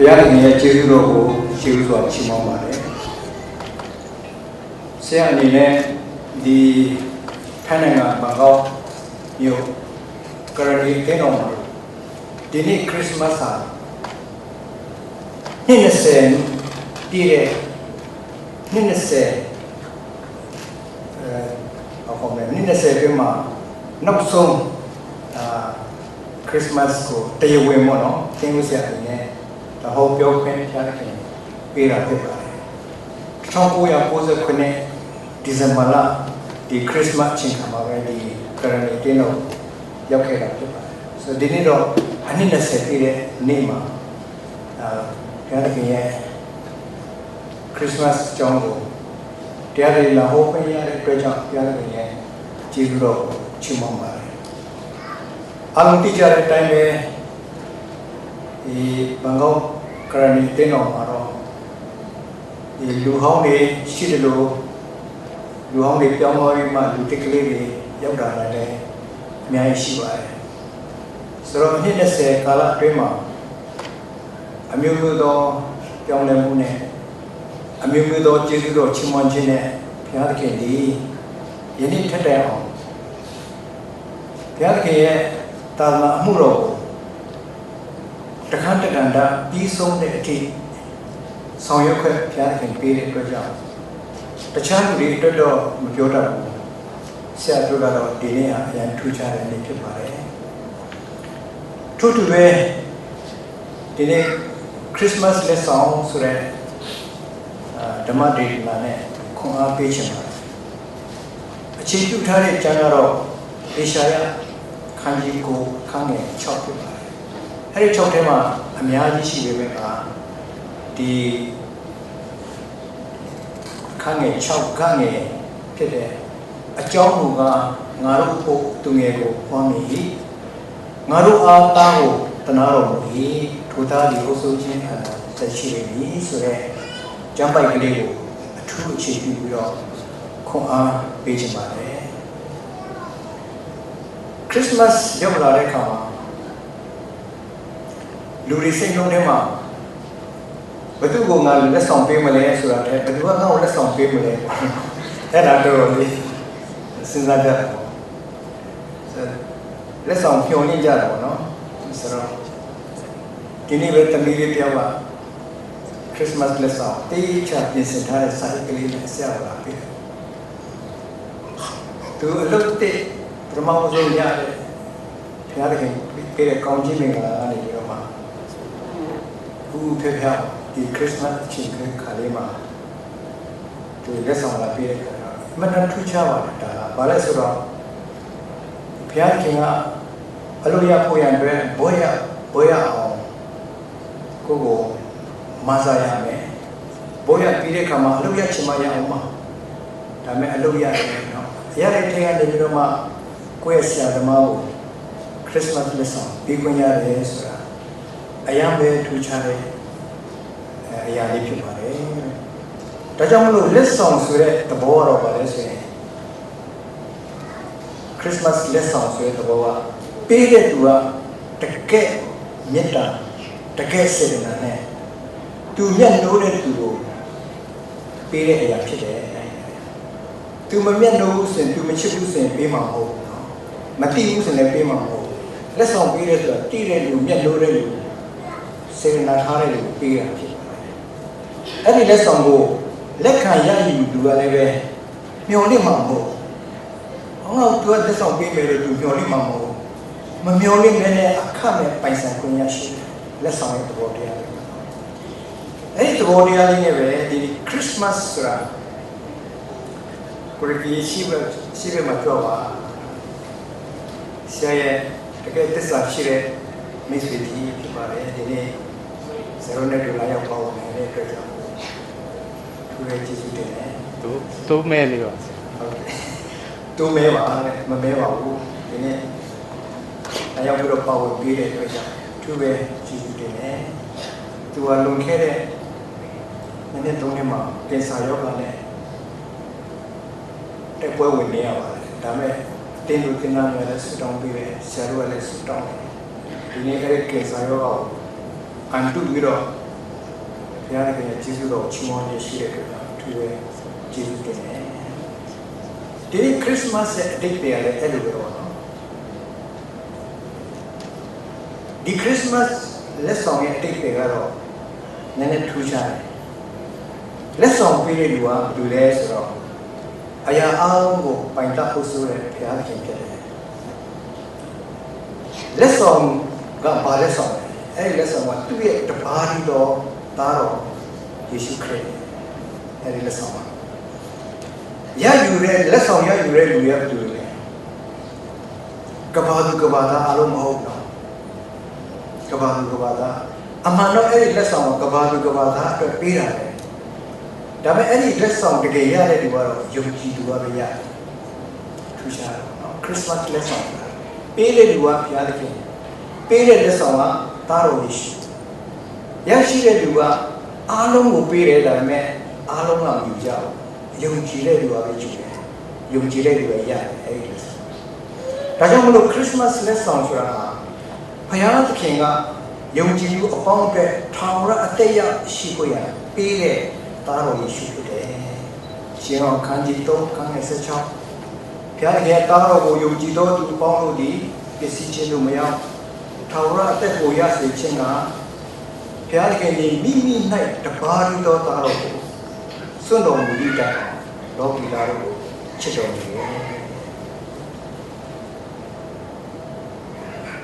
ရားခင်ရဲ့ကျေးဇူးတော်ကိုကျေးဇူးစွာချီးမွမ်းပါတယ်ဆရာအနေနဲ့ဒီထိုင်းနိုင်ငံဘန်ကောက်မြို့ကရဏီတင်းတော်မှာဒီနေ့ခရစ်စမတ်ဟာ20ပြည့်တဲ့20အခုမှ20ပြည့်မှာနောက်ဆုံးခရစ်စမတ်ကိုတရားဝင်ပေါ့နော်သင်ဦးဆရာအနေနဲ့တဟောပြောခွင့်ဖျားခင်ပေးတာဖြစ်ပါတယ်1999ဒီဇင်ဘာလဒီခရစ်စမတ်ချင်းခါမှာပဲဒီကရဏီတင်းတော်ရောက်ခဲ့တာဖြစ်ပါတယ်ဆိုတော့ဒီနေ့တော့အနည်း20ပြည့်တဲ့နေ့မှာဘုရားခင်ရဲ့ခရစ်စမတ်ကြောင်းကိုတရားတွေလာဟောပေးရတဲ့အတွက်ကြောင့်ဘုရားခင်ရဲ့ကျေးဇူးတော်ကိုချီးမွမ်းပါတယ်အားလုံးသိကြတဲ့အတိုင်းပဲဒီဘန်ကောက်ကရဏီတင်းတော်မှာတော့ဒီလူဟောင်းတွေရှိတယ်လို့လူဟောင်းတွေပြောင်းသွားပြီးမှလူတစ်ကလေးတွေရောက်တာလည်းအများကြီးရှိပါတယ်ဆိုတော့20ကာလအတွင်းမှာအမျိုးမျိုးသောပြောင်းလဲမှုနဲ့အမျိုးမျိုးသောကျေးဇူးတော်ချီးမွမ်းခြင်းနဲ့ဘုရားသခင်ဒီယနေ့ထက်တဲ့အောင်ဘုရားသခင်ရဲ့တာသနာအမှုတော်ကိုတခါတခါတာပြီးဆုံးတဲ့အထိဆောင်ရွက်ခွင့်ဘုရားသခင်ပေးတဲ့အတွက်ကြောင့်တခြားလူတွေအတွက်တော့မပြောတတ်ဘူးဆရာတို့ကတော့ဒီနေ့အရင်ထူးခြားတဲ့နေ့ဖြစ်ပါတယ်ထို့တူပဲဒီနေ့ခရစ်စမတ်လက်ဆောင်ဆိုတဲ့ဓမ္မဒေသနာနဲ့ခွန်အားပေးချင်ပါတယ်အခြေပြုထားတဲ့ကျမ်းကတော့ဧရှာယခန်းကြီးကိုခန်းငယ်6ဖြစ်ပါတယ်အဲ့ဒီ6ထဲမှာအများကြီးရှိပေမဲ့ဒီခန်းငယ်6ခန်းငယ်ဖြစ်တဲ့အကြောင်းမူကားငါတို့ဖို့သူငယ်ကိုပွားမြည်၏ငါတို့အားသားကိုတနာတော်မူ၏ထိုသားဒီအုပ်စိုးခြင်းခံသက်ရှိနေပြီဆိုတဲ့ကျမ်းပိုက်ကလေးကိုအထူးအခြေပြုပြီးတော့ခွန်အားပေးချင်ပါတယ်ခရစ်စမတ်ရောက်လာတဲ့အခါမှာလူတွေစိတ်နှလုံးထဲမှာဘယ်သူကငါလက်ဆောင်ပေးမလဲဆိုတာတဲ့ဘယ်သူကငါ့ကိုလက်ဆောင်ပေးမလဲအဲ့ဒါတော့လေစဉ်းစားကြတယ်ပေါ့လက်ဆောင်ဖြောင်းနေကြတာပေါ့နော်ဆိုတော့ဒီနေ့ပဲတမီးလေးတယောက်ကခရစ်စမတ်လက်ဆောင်တေးချပြင်ဆင်ထားတဲ့စာအိတ်ကလေးနဲ့ဆရာကလာပေးတယ်သူအလုပ်တဲ့ပထမဆုံးရတဲ့ဘုရားသခင်ပေးတဲ့ကောင်းခြင်းမင်္ဂလာကနေပြီးတော့မှဘူးဖေဖေဒီခရစ်စမတ်ချင်းခါလေးမှာသူလက်ဆောင်လာပေးတဲ့အခါတော့အမှန်တန်ထူးခြားပါတယ်ဒါကဘာလဲဆိုတော့ဘုရားခင်ကအလိုရဖို့ရန်အတွက်ဘွဲရအောင်ကိုမဆာရမယ်ဘိုးရပြီးတဲ့ခါမှာအလုပ်ရချင်မှရအောင်ပါဒါပေမဲ့အလုပ်ရတယ်နော်ရတဲ့ထဲကနေပြီးတော့မှကိုယ့်ရဲ့ဆရာသမားကိုခရစ်စမတ်လက်ဆောင်ပေးခွင့်ရတယ်ဆိုတာအရင်ပဲထူးခြားတဲ့အရာလေးဖြစ်ပါတယ်ဒါကြောင့်မလို့လက်ဆောင်ဆိုတဲ့သဘောကတော့ဗာလဲဆိုရင်ခရစ်စမတ်လက်ဆောင်ဆိုတဲ့သဘောကပေးတဲ့သူကတကယ်မေတ္တာတကယ်စေတနာနဲ့သူမျက်နှိုးတဲ့သူကိုပေးတဲ့အရာဖြစ်တယ်သူမမျက်နှိုးဘူးဆိုရင်သူမချစ်ဘူးဆိုရင်ပေးမှာမဟုတ်ဘူးနော်မတိဘူးဆိုရင်လည်းပေးမှာမဟုတ်ဘူးလက်ဆောင်ပေးတဲ့ဆိုတာတိတဲ့လူမျက်နှိုးတဲ့လူစေတနာထားတဲ့လူပေးတာဖြစ်ပါတယ်အဲ့ဒီလက်ဆောင်ကိုလက်ခံရယူသူကလည်းပဲမျှော်လင့်မှာမဟုတ်ဘူးငါတို့လက်ဆောင်ပေးမယ်လို့သူမျှော်လင့်မှာမဟုတ်မမျှော်လင့်တဲ့အခမဲ့ပိုင်ဆိုင်ခွင့်ရရှိလက်ဆောင်ရဲ့သဘောတရားအဲ့ဒီသဘောတရားလေးနဲ့ပဲဒီခရစ်စမတ်ဆိုတာကိုရီးရှိပဲမှာပြောပါဆရာရဲ့တကယ်သစ္စာရှိတဲ့မိတ်ဆွေကြီးဖြစ်ပါတယ်ဒီနေ့ဇေရိုနဲ့ဒူလာရောက်ပါဝင်တဲ့အတွက်ကြောင့်သူရဲ့ကျေးဇူးတင်တယ်တိုးမဲလေးပါဟုတ်တယ်တိုးမဲပါနဲ့မမဲပါဘူးဒီနေ့အရောက်ပြီးတော့ပါဝင်ပေးတဲ့အတွက်ကြောင့်သူပဲကျေးဇူးတင်တယ်သူကလွန်ခဲ့တဲ့နည်းနည်းသုံးနှစ်မှာကင်ဆာရောဂါနဲ့တက်ပွဲဝင်နေရပါတယ်ဒါပေမဲ့တင်းလူတင်နာများလည်းဆူတောင်းပေးတယ်ဆရာတို့ကလည်းဆူတောင်းတယ်ဒီနေ့အဲ့ဒီကင်ဆာရောဂါကိုအန်တုပြီးတော့ ဘုရားခင်ရဲ့ကျေးဇူးတော်ချီးမွမ်းရရှိတဲ့အတွက်သူရဲ့ကျေးဇူးတင်တယ်ဒီခရစ်စမတ်ရဲ့အတိတ်တွေကလည်းအဲ့လိုပဲပေါ့နော်ဒီခရစ်စမတ်လက်ဆောင်ရဲ့အတိတ်တွေကတော့နည်းနည်းထူးခြားတယ်လက်ဆောင်ပေးတဲ့လူကဘယ်လိုလဲဆိုတော့အရာအားလုံးကိုပိုင်တတ်ဖို့ဆိုတဲ့ဘုရားခင်ဖြစ်တယ်လက်ဆောင်ကဘာလက်ဆောင်လဲအဲ့ဒီလက်ဆောင်ကသူ့ရဲ့တပါးပြီးတော့သားတော်ယေရှုခရစ်အဲ့ဒီလက်ဆောင်ပါရယူတဲ့လက်ဆောင်ရယူတဲ့လူရဲ့ဘယ်လိုလဲကဘာသူကဘာသားအလုံးမဟုတ်တော့ကဘာသူကဘာသားအမှန်တော့အဲ့ဒီလက်ဆောင်ကဘာသူကဘာသားအတွက်ပေးတာလေဒါပေမဲ့အဲ့ဒီလက်ဆောင်တကယ်ရတဲ့လူကတော့ယုံကြည်သူကပဲရတယ်ထူးခြားတယ်နော်ခရစ်စမတ်လက်ဆောင်ပေးတဲ့လူကဘုရားသခင်ပေးတဲ့လက်ဆောင်ကသားတော်ယေရှုရရှိတဲ့လူကအားလုံးကိုပေးတယ်ဒါပေမဲ့အားလုံးကမယူကြဘူးယုံကြည်တဲ့လူကပဲယူတယ်ယုံကြည်တဲ့လူပဲရတယ်အဲ့ဒီလက်ဆောင်ဒါကြောင့်မလို့ခရစ်စမတ်လက်ဆောင်ဆိုတာဘုရားသခင်ကယုံကြည်သူအပေါင်းအတွက်ထာဝရအသက်ရရှိဖို့ရပေးတဲ့သားတော်ယေရှုဖြစ်တယ်ရှင်တော်ခန်းကြီး3ခန်းငယ်16ဘုရားရဲ့သားတော်ကိုယုံကြည်သောသူအပေါင်းတို့သည်ပစ္စည်းချင်းတို့မရောက်ထာဝရအသက်ကိုရစေခြင်းကဘုရားခင်၏မိမိ၌တပါးသောသားတော်ကိုစွန့်တော်မူသည့်တိုင်လောကီသားတို့ကိုချစ်တော်မူတယ်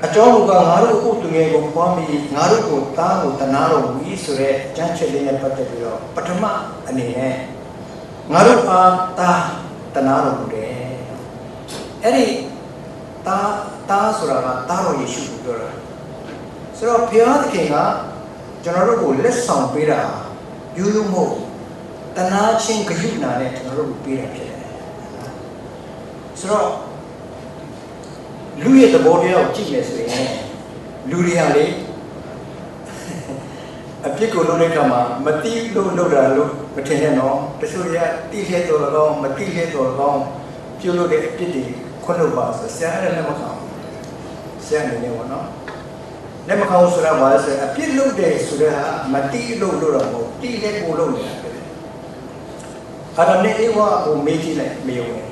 အကြောင်းကငါတို့ဥတ္တငယ်ကိုပွားပြီးငါတို့ကိုသားကိုတနာတော်မူ၏ဆိုတဲ့ကြမ်းချက်လေးနဲ့ပတ်သက်ပြီးတော့ပထမအနေနဲ့ငါတို့အားသားတနာတော်မူတယ်အဲ့ဒီသားဆိုတာကသားတော်ယေရှုကိုပြောတာဆိုတော့ဘုရားသခင်ကကျွန်တော်တို့ကိုလက်ဆောင်ပေးတာယူလို့မဟုတ်တနာချင်းဂရုဏာနဲ့ကျွန်တော်တို့ကိုပေးတာဖြစ်တယ်ဆိုတော့လူရဲ့သဘောတရားကိုကြည့်မယ်ဆိုရင်လူတွေကလေအပြစ်ကိုလုပ်တဲ့အခါမှာမတိလို့လုပ်တာလို့မထင်နဲ့နော်တချို့တွေကတိလဲတော်တော်ကောင်းမတိလဲတော်တော်ကောင်းပြုလုပ်တဲ့အပြစ်တွေခွင့်လို့ပါဆိုဆရာအဲ့ဒါလည်းမကောင်းဆရာအနေနဲ့ပေါ့နော်လက်မကောင်းဆိုတာဘာလဲဆိုအပြစ်လုပ်တယ်ဆိုတဲ့ဟာမတိလို့လုပ်တော့မဟုတ်တိလဲကိုလုပ်နေတာပဲအဲ့ဒါနဲ့အေဝါကိုမေးကြည့်လိုက်မယုံနဲ့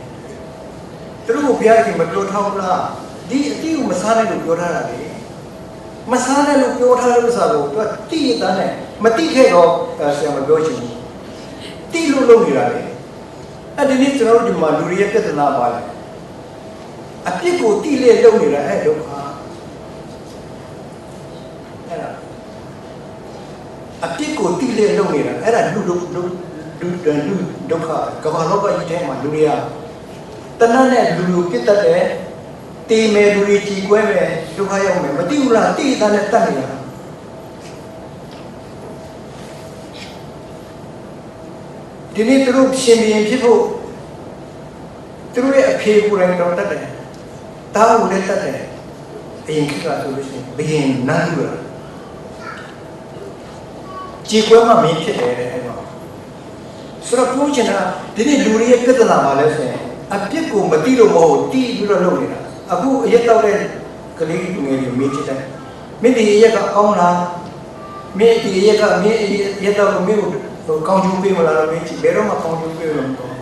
သူတို့ဘုရားခင်မပြောထားဘူးလားဒီအတိကိုမစားနိုင်လို့ပြောထားတာလေမစားနိုင်လို့ပြောထားတဲ့ဥစ္စာကိုသူကတိရတဲ့နဲ့မတိခဲ့တော့ဆရာမပြောချင်ဘူးတိလို့လုပ်နေတာလေအဲ့ဒီနေ့ကျွန်တော်တို့ဒီမှာလူတွေရဲ့ပြဿနာပါလေအပြစ်ကိုတိလေလုပ်နေတာအဲ့ဒုက္ခအဲ့ဒါအပြစ်ကိုတိလေလုပ်နေတာအဲ့ဒါလူဒုက္ခကမ္ဘာလောကကြီးထဲမှာလူတွေကတဏှာနဲ့လူပြစ်တတ်တယ်တေးမယ်လူတွေကြည်ကွဲမယ်ဒုက္ခရောက်မယ်မတိဘူးလားတိတဲ့နဲ့တတ်နေတာဒီနေ့သူတို့ရှင်ဘီရင်ဖြစ်ဖို့သူတို့ရဲ့အဖေကိုယ်တိုင်တော့တတ်တယ်တားကိုလည်းတတ်တယ်အရင်ခေတ်ကဆိုလို့ရှိရင်ဘီရင်နန်းလူလားကြည်ကွဲမှမင်းဖြစ်တယ်တဲ့အဲ့တော့ဆိုတော့ပြောချင်တာဒီနေ့လူတွေရဲ့ပြဿနာပါလဲဆိုရင်အပြစ်ကိုမတိလို့မဟုတ်တီးပြီးတော့လုပ်နေတာအခုအရက်တော့တဲ့ကလေးငယ်တွေမေးချစ်တယ်မင်းဒီရက်ကကောင်းလားမင်းဒီရက်ကမင်းရက်တော့မင်းကိုကောင်းကျိုးပေးမလားလို့မေးချစ်ဘယ်တော့မှကောင်းကျိုးပေးလို့မဟုတ်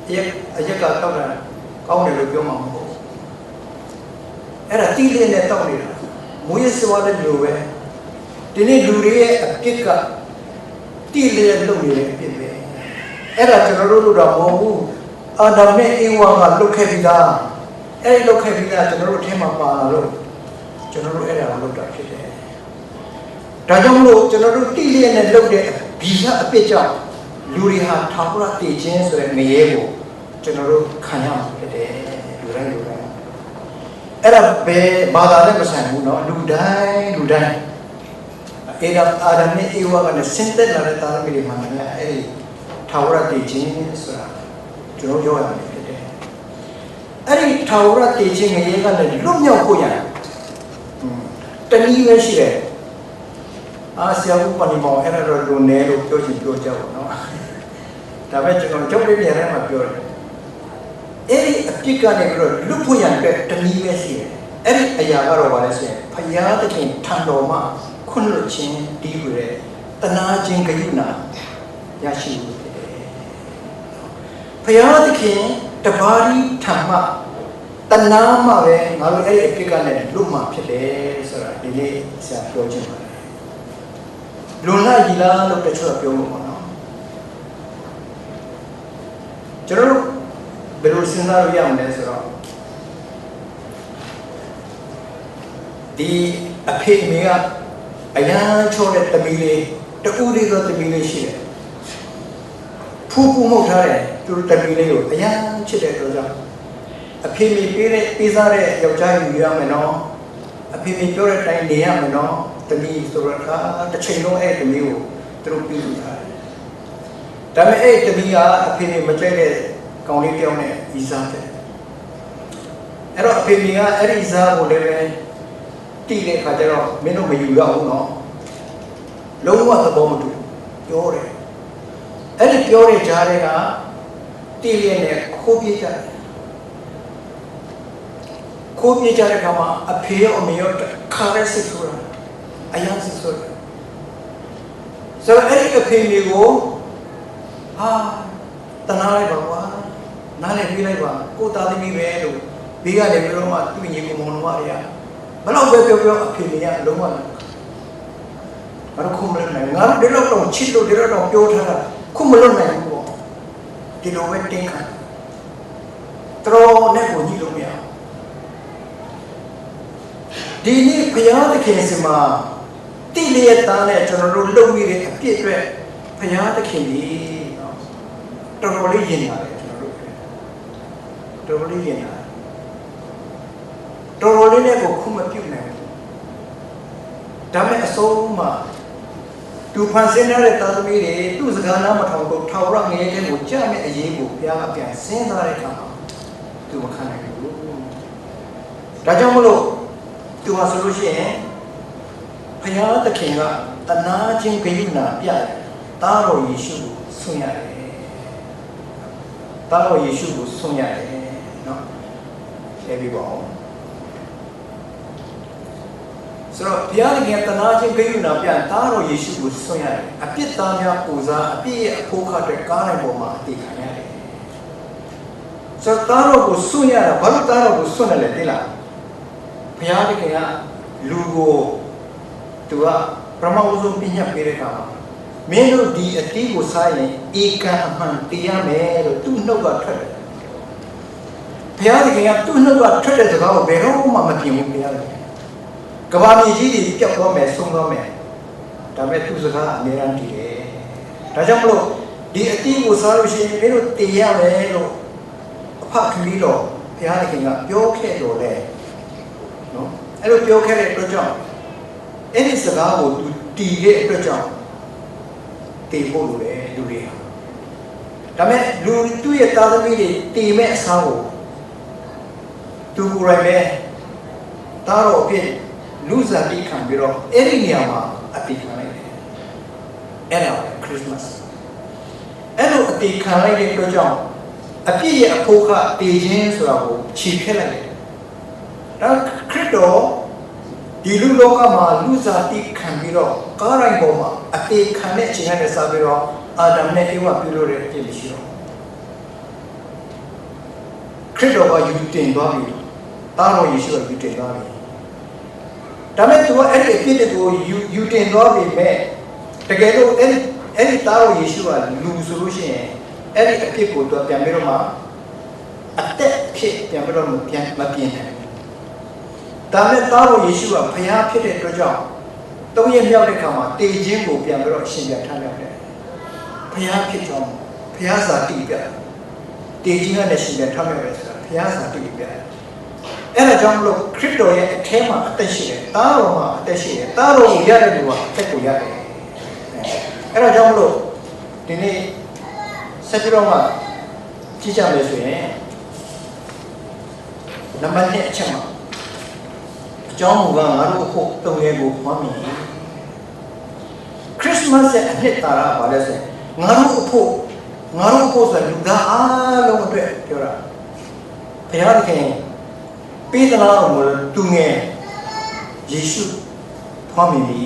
အရက်ကတော့တာကောင်းတယ်လို့ပြောမှာမဟုတ်အဲ့ဒါတီးလေးနဲ့တောက်နေတာမွေးစွာတဲ့လူပဲဒီနေ့လူတွေရဲ့အပြစ်ကတီးလေးလုပ်နေတဲ့အပြစ်ပဲအဲ့ဒါကျွန်တော်တို့လုပ်တာမဟုတ်ဘူးအာဒမ်နဲ့အေဝါကလုတ်ခဲ့ပြီးသားအဲ့ဒီလုတ်ခဲ့ပြီးသားကျွန်တော်တို့အထက်မှာပါလာလို့ကျွန်တော်တို့အဲ့ဒါကိုလုတ်တာဖြစ်တယ်ဒါကြောင့်မလို့ကျွန်တော်တို့တိလျက်နဲ့လုတ်တဲ့ဗီဇအပြစ်ကြောင့်လူတွေဟာထာဝရတည်ခြင်းဆိုတဲ့ငရဲကိုကျွန်တော်တို့ခံရမှာဖြစ်တယ်လူတိုင်းအဲ့ဒါပဲဘာသာနဲ့မဆိုင်ဘူးเนาะလူတိုင်းအာဒမ်နဲ့အေဝါကလည်းစင်သက်လာတဲ့တာသမီတွေမှာလည်းအဲ့ဒီထာဝရတည်ခြင်းဆိုတာကျွန်တော်ပြောရမယ်ဖြစ်တယ်အဲ့ဒီထာဝရတည်ခြင်းငရဲကလည်းလွတ်မြောက်ဖို့ရတယ်တနည်းပဲရှိတယ်ဆရာဦးပဏိမောအဲ့ဒါတော့လူနေလို့ပြောချင်ပြောကြပါတော့ဒါပဲကျွန်တော်ကြုံတဲ့နေရာမှာပြောတယ်အဲ့ဒီအပြစ်ကနေပြီးတော့လွတ်ဖို့ရတဲ့တနည်းပဲရှိတယ်အဲ့ဒီအရာကတော့ဗာလဲဆိုရင်ဖယားသခင်ထံတော်မှာခွင့်လွှတ်ခြင်းတည်ပြီးတဲ့ တနာခြင်းကရုဏာရရှိဖို့ဖြစ်တယ်ဘုရားသခင်တပါးရီထံမှတနာမှပဲငါတို့အဲ့ဒီအဖြစ်ကလည်းလွတ်မှဖြစ်တယ်ဆိုတာဒီနေ့ဆရာပြောချင်ပါတယ်လွန်လာကြီးလားလို့တချို့ပြောမှာပေါ့နော်ကျွန်တော်ဘယ်လိုစဉ်းစားလို့ရမလဲဆိုတော့ဒီအဖေအမေကအရန်ချောတဲ့တမီးလေးတူလေးသောတမီးလေးရှိတယ်ဖူးဖူးမှုတ်ထားတယ်သူတမီးလေးကိုအရန်ချစ်တဲ့အတွက်ကြောင့်အဖေမေပေးစားတဲ့ယောက်ျားယူရမယ်နော်အဖေမေပြောတဲ့အတိုင်းနေရမယ်နော်တမီးဆိုတော့တစ်ချိန်လုံးအဲ့တမီးကိုသူတို့ပြုလုပ်ထားတယ်ဒါပေမဲ့အဲ့တမီးကအဖေမေမကြိုက်တဲ့ကောင်လေးတယောက်နဲ့ဤစားတယ်အဲ့တော့အဖေမေကအဲ့ဒီစားကိုလည်းပဲတီးတဲ့ခါကျတော့မင်းတို့မယူရဘူးနော်လုံးဝသဘောမတူပြောတယ်အဲ့ဒီပြောတဲ့ကြားတွေကတီးလေးနဲ့ခိုးပြေးကြတယ်ခိုးပြေးကြတဲ့ခါမှာအဖေရောအမေရောခါရဲစစ်ဆိုတာအယံစစ်ဆိုတာဆိုတော့အဲ့ဒီအဖေမျိုးကိုဟာတနာလိုက်ပါကွာနားလည်းပြေးလိုက်ပါကိုသားသမီးပဲလို့ဘေးကနေပြီးတော့မှသူ့ညီကိုမောင်နှမတွေကဘလို့ပဲပြောအဖေမေကလုံးဝမခုမလွတ်နိုင်ငါဒီလောက်တော့ချစ်လို့ဒီလောက်တော့ပြောထားတာခုမလွတ်နိုင်ဘူးပေါ့ဒီလိုပဲတင်းခံတော်နဲ့ကိုညှိလို့မရဒီနေ့ဘုရားသခင်စီမှာတိလျက်သားနဲ့ကျွန်တော်တို့လုပ်မိတဲ့အပြစ်အတွက်ဘုရားသခင်ကြီးတော်တော်လေးရင်ရတယ်ကျွန်တော်တို့တော်တော်လေးရင်ရတယ်တော်တော်လေးနဲ့ကိုခုမပြုတ်နိုင်ဘူးဒါမဲ့အဆုံးမှာသူဖန်ဆင်းတဲ့သာသမီတွေသူ့စကားနားမထောင်တော့ထောင်ရငရဲတဲ့ကိုကြားမဲ့အရေးကိုဘုရားကပြန်စဉ်းစားတဲ့အခါမှာသူမခံနိုင်ဘူးဒါကြောင့်မလို့သူဟာဆိုလို့ရှိရင်ဘုရားသခင်ကတနာခြင်းဂရုဏာပြတယ်တားတော်ယေရှုကိုဆွံ့ရတယ်တားတော်ယေရှုကိုဆွံ့ရတယ်နော်အဲ့ဒီပေါ့ဆိုတော့ဘုရားသခင်တနာခြင်းဂရုဏာပြတားတော်ယေရှုကိုဆွံ့ရတယ်အပြစ်သားများပူဇာအပြစ်ရဲ့အဖို့ခတ်တဲ့ကားတိုင်းပေါ်မှာအသေးခံရတယ်ဆိုတော့တားတော်ကိုဆွံ့ရတာဘာလို့တားတော်ကိုဆွံ့တယ်လဲသိလားဘုရားသခင်ကလူကိုသူကပရမဝုဇ္ဇပညာပေးတဲ့အခါမှာမင်းတို့ဒီအတီးကိုစားရင်ဧကအမှန်တရားမယ်လို့သူ့နှုတ်ကထွက်တယ်ဘုရားသခင်ကသူ့နှုတ်ကထွက်တဲ့စကားကိုဘယ်တော့မှမပြင်ဘူးဘုရားသခင်ကဘာမြေကြီးတွေပျောက်သွားမယ်ဆုံးသွားမယ်ဒါပေမဲ့သူ့စကားအမြဲတမ်းတည်တယ်ဒါကြောင့်မလို့ဒီအတီးကိုစားလို့ရှိရင်မင်းတို့တည်ရမယ်လို့အဖခမီးတော်ဘုရားသခင်ကပြောခဲ့တော်လဲနော်အဲ့လိုပြောခဲ့တဲ့အတွက်ကြောင့်အဲ့ဒီစကားကိုသူတည်တဲ့အတွက်ကြောင့်တည်ဖို့လိုတယ်လူတွေဒါပေမဲ့လူသူ့ရဲ့သားသမီးတွေတည်မဲ့အစားကိုသူကိုယ်တိုင်ပဲတားတော့အဖြစ်လူစားတိခံပြီးတော့အဲ့ဒီနေရာမှာအတိခံလိုက်တယ်အဲ့ဒါခရစ်မတ်အဲ့လိုအတိခံလိုက်တဲ့အတွက်ကြောင့်အပြည့်ရဲ့အဖို့ခတည်ခြင်းဆိုတာကိုခြေဖြတ်လိုက်တယ်ဒါခရစ်တော်ဒီလူလောကမှာလူစားတိခံပြီးတော့ကားတိုင်းပေါ်မှာအသေးခံတဲ့အချိန်နဲ့စပြီးတော့အာဒမ်နဲ့အေဝါပြုလို့တဲ့အဖြစ်ရှိတော့ခရစ်တော်ကယူတင်သွားပြီတားတော်ယေရှုကယူတင်သွားပြီဒါမဲ့သူကအဲ့ဒီအဖြစ်တွေကိုယူတင်သွားပြီမဲ့တကယ်လို့အဲ့ဒီတားတော်ယေရှုကလူဆိုလို့ရှိရင်အဲ့ဒီအဖြစ်ကိုသူပြန်ပြီးတော့မှအသက်ဖြစ်ပြန်ပြီးတော့မပြင်နိုင်ဒါမဲ့သားတော်ယေရှုကဘုရားဖြစ်တဲ့အတွက်ကြောင့်သုံးရမြောက်တဲ့ခါမှာတည်ခြင်းကိုပြန်ပြီးတော့ရှင်ပြထားလိုက်တယ်ဘုရားဖြစ်ကြောင်းဘုရားစာတည်ပြတည်ခြင်းနဲ့ရှင်ပြထားလိုက်တယ်ဆိုတာဘုရားစာတည်ပြအဲ့ဒါကြောင့်မလို့ခရစ်တော်ရဲ့အထဲမှာအသက်ရှိတယ်သားတော်မှာအသက်ရှိတယ်သားတော်ကိုရတဲ့လူကအသက်ကိုရတယ်အဲ့ဒါကြောင့်မလို့ဒီနေ့ဆက်ပြီးတော့မှကြည့်ကြမယ်ဆိုရင်နံပါတ်1အချက်မှာအကြောင်းမူကားငါတို့ဖို့တုံငယ်ကိုဖွားမိခရစ်မတ်ရဲ့အနှစ်သာရပါလဲဆိုငါတို့ဖို့ဆိုလူသားအားလုံးအတွက်ပြောတာဘုရားသခင်ပေးသလားလို့သူငယ်ယေရှုဖွားမိပြီ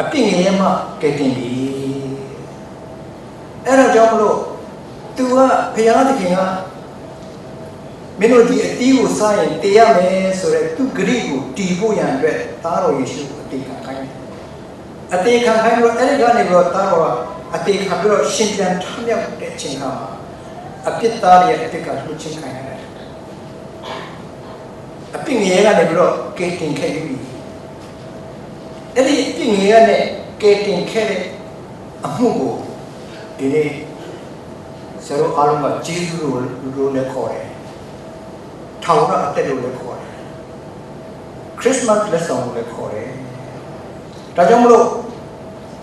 a ping yama getting the Era Jamlo, Tua Piana Kinga, Melody a Tiu sign, Tiame, so that two Grigu, Tibu and Red, Taro issue, a take a kind. A take a kind of Elegant Taro, a take a girl, Shinjan Tamia, Chingama, a Pitari, a take a Luchin kind. A ping yama, getting KB. Any ping yama, getting Kelly, a Mugo. Ini seru alumni jitu dulu lekore, tahu tak dulu lekore, Christmas lesson lekore. Tajam lo,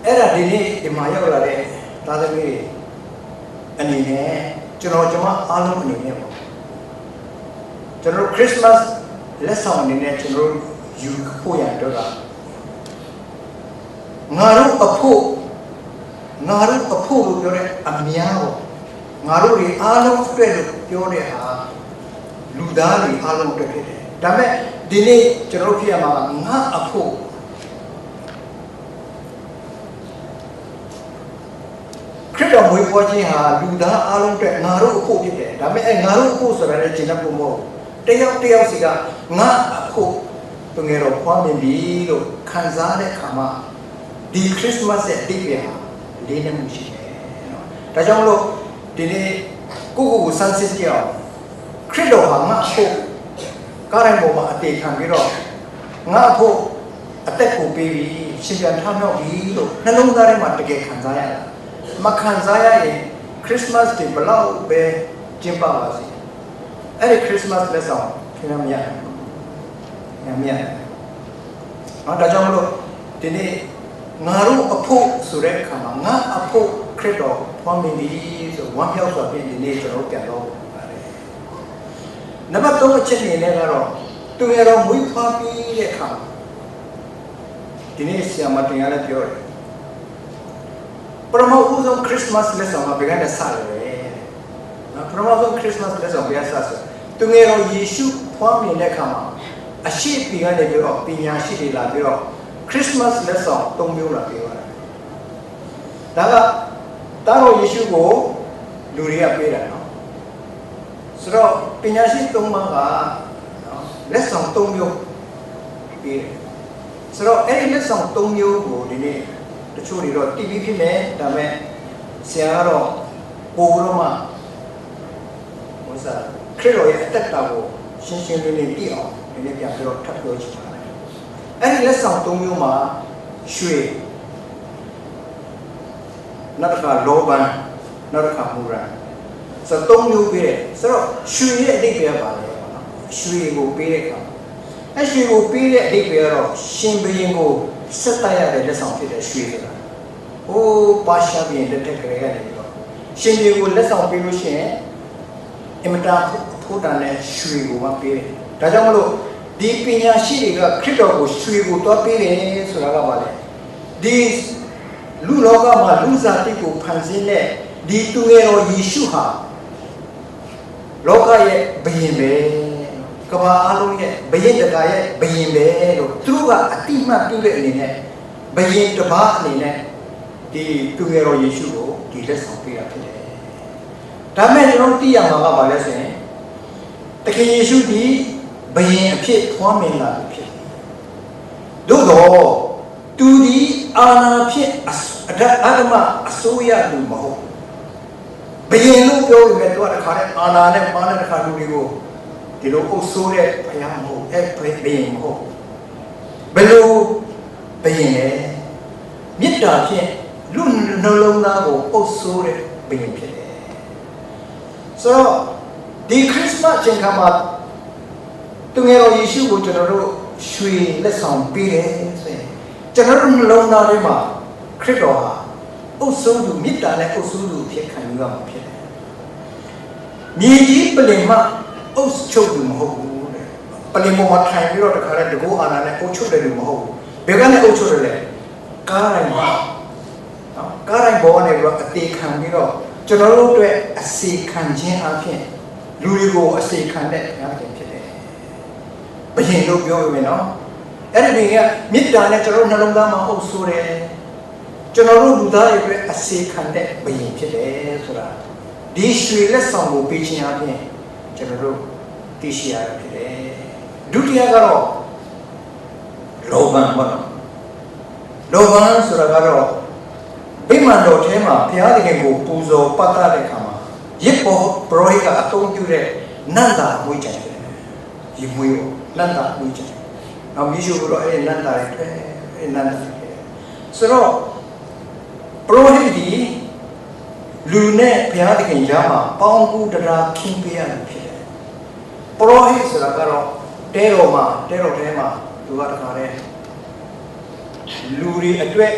era ini dimaya oleh tadi ni, ini ni, cuma alumni ni, cuma Christmas lesson ini cuma yuku yang doa, ngaruh apa? Ngaruh apa lu jore amiao, ngaruh di alam tu jore ha, luda di alam tu kene. Tapi dini cerokia malah ngah apa? Kerja mui wajib ha, luda alam tu ngaruh apa kene. Tapi ngaruh apa sebenarnya cina pumo. Tiap siga ngah apa tungero kuamin di lo kanzane kama di Christmas dia. Dia mesti. Tajam lo, dini kuku sansis dia. Kredo hanga ko, karang bawa ati kami lo. Ngapo, atek kopi, siapa thamno bilo. Nalung dari mata ke kanzaya. Mak kanzaya ini Christmas di belau be jempa wasi. Ada Christmas lesson, kena mian. Tajam lo, dini ngaruh apa surat kama ngah apa kredo family so wampiao so pin ini terus pialo. Nampak tu macam ni negara, tu negara mui papi lekam. Ini siapa tinggal di orang. Promo usung Christmas lesson apa began dasar. Promo usung Christmas lesson biasa. Tu negara Yesus family lekam. Asyik began di orang, pinyasi di lagi orang. Christmas lesson tunggu lagi orang. Dalam tahu Yesus go dunia pera, so penyakit tunggu maka lesson tunggu pera. So lesson tunggu go ini curi ro TV ni, tapi siapa orang masa kerja yang tak tahu, siapa ini dia, ini dia kerja tak tahu cuma. Ini lesson tunggu mah shui, nak loban, nak murah. So tunggu beri, so shui ni dia balik, shui go beri kan. Shui go beri ni dia ro, simbing go setaya ada lesson kita shui lah. Oh pasca ni detek kerja ni ro. Simbing go lesson beri sih, empat puluh shui go mah beri. Dah jangan lo. Di penyakit juga kita usui buat pilih suraga balik. Di lu loga malu zati ku panjine di tungero Yesus ha. Loga ye bayinbe, kaba alu ye bayin dekat ye bayinbe. Terus ati mati le ni ne, bayin tebak ni ne di tungero Yesus ko di les sampai apa ni. Tapi orang tiang maga balik sini, tapi Yesus di bayin api tuan mengalah api. Dodo, tu di anak api ada mah asuya tu mahu. Bayin lu kau ingat tu ada kare anak ni mana ada kare dulu. Di lu usure payah mahu, bayin mahu. Belu bayin ni, mita api lu nolong nago usure bayin api. So di Christmas jengkamat. Tunggu Yesus bu cenderung shui lesson pilih, cenderung lona rema, kerja, usul tu mita le usul tu pihak juga pihak. Ni pelima usul tu mahu, pelima matai biro dekat degu anak le usul tu mahu, began le usul le, karai bawa le biro atikan biro, cenderung tu asikan jen apian, lurigo asikan le yang bayin lu biar mana, အဲ့ဒီကမေတ္တာနဲ့ကျွန်တော်နှလုံးသားမှာအုပ်ဆိုးတယ်ကျွန်တော်တို့လူသားတွေအတွက်အစေခံတဲ့ဘယင်ဖြစ်တယ်ဆိုတာဒီရွှေလက်ဆောင်ကိုပေးခြင်းအပြင်ကျွန်တော်တို့သိရှိရဖြစ်တယ်ဒုတိယကတော့လောဘန်ပေါ့လောဘန်ဆိုတာကတော့ဗိမာန်တော်ထဲမှာဘုရားသခင်ကိုပူဇော်ပတ်သက်တဲ့အခါမှာရစ်ပေါ်ပရောဟိတ်ကအသုံးပြုတဲ့နန္တာမွေးကြတယ်ဒီမွေးကိုနန္တာမွေးကြတယ်နောက်မိရှုကတော့အဲ့ဒီနန္တာတွေအဲ့နန္တာတွေဆိုတော့ပရောဟိတ်ဒီလူနဲ့ဘုရားသခင်ကြားမှာပေါင်းကူတရားခင်းပေးရတယ်ဖြစ်တယ်ပရောဟိတ်ဆိုတာကတော့တဲတော်ထဲမှာသူကတခါတည်းလူတွေအတွက်